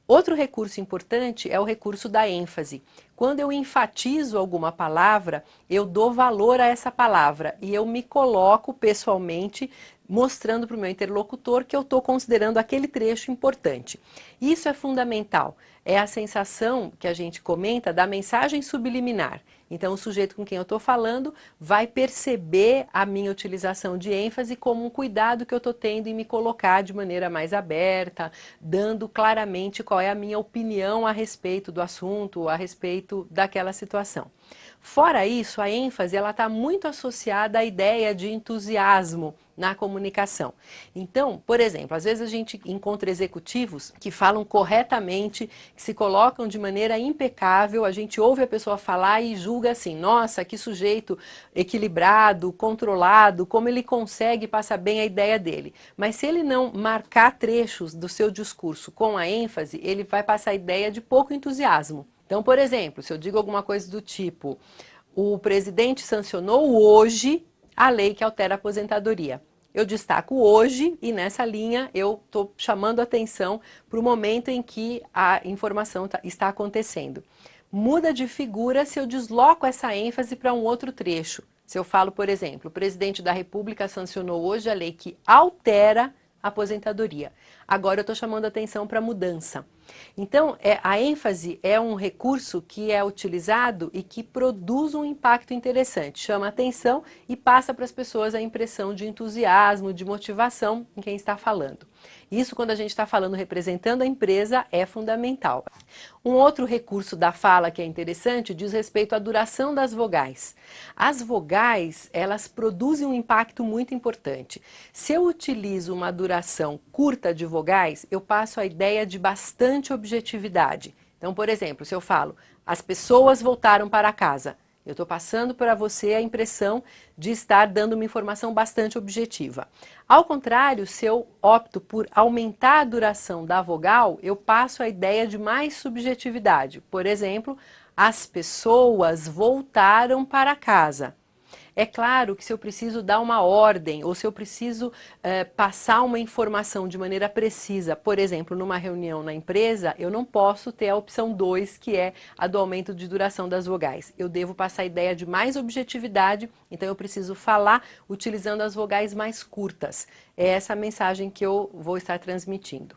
Outro recurso importante é o recurso da ênfase. Quando eu enfatizo alguma palavra, eu dou valor a essa palavra e eu me coloco pessoalmente mostrando para o meu interlocutor que eu estou considerando aquele trecho importante. Isso é fundamental. É a sensação que a gente comenta da mensagem subliminar. Então, o sujeito com quem eu estou falando vai perceber a minha utilização de ênfase como um cuidado que eu estou tendo em me colocar de maneira mais aberta, dando claramente qual é a minha opinião a respeito do assunto, a respeito daquela situação. Fora isso, a ênfase ela está muito associada à ideia de entusiasmo na comunicação. Então, por exemplo, às vezes a gente encontra executivos que falam corretamente, que se colocam de maneira impecável, a gente ouve a pessoa falar e julga assim, nossa, que sujeito equilibrado, controlado, como ele consegue passar bem a ideia dele. Mas se ele não marcar trechos do seu discurso com a ênfase, ele vai passar a ideia de pouco entusiasmo. Então, por exemplo, se eu digo alguma coisa do tipo, o presidente sancionou hoje a lei que altera a aposentadoria. Eu destaco hoje e nessa linha eu estou chamando atenção para o momento em que a informação está acontecendo. Muda de figura se eu desloco essa ênfase para um outro trecho. Se eu falo, por exemplo, o presidente da República sancionou hoje a lei que altera a aposentadoria. Agora eu estou chamando atenção para a mudança. Então, a ênfase é um recurso que é utilizado e que produz um impacto interessante, chama atenção e passa para as pessoas a impressão de entusiasmo, de motivação em quem está falando. Isso, quando a gente está falando representando a empresa, é fundamental. Um outro recurso da fala que é interessante diz respeito à duração das vogais. As vogais, elas produzem um impacto muito importante. Se eu utilizo uma duração curta de vogais, eu passo a ideia de bastante objetividade. Então, por exemplo, se eu falo, as pessoas voltaram para casa, eu estou passando para você a impressão de estar dando uma informação bastante objetiva. Ao contrário, se eu opto por aumentar a duração da vogal, eu passo a ideia de mais subjetividade. Por exemplo, as pessoas voltaram para casa. É claro que se eu preciso dar uma ordem ou se eu preciso passar uma informação de maneira precisa, por exemplo, numa reunião na empresa, eu não posso ter a opção 2, que é a do aumento de duração das vogais. Eu devo passar a ideia de mais objetividade, então eu preciso falar utilizando as vogais mais curtas. É essa a mensagem que eu vou estar transmitindo.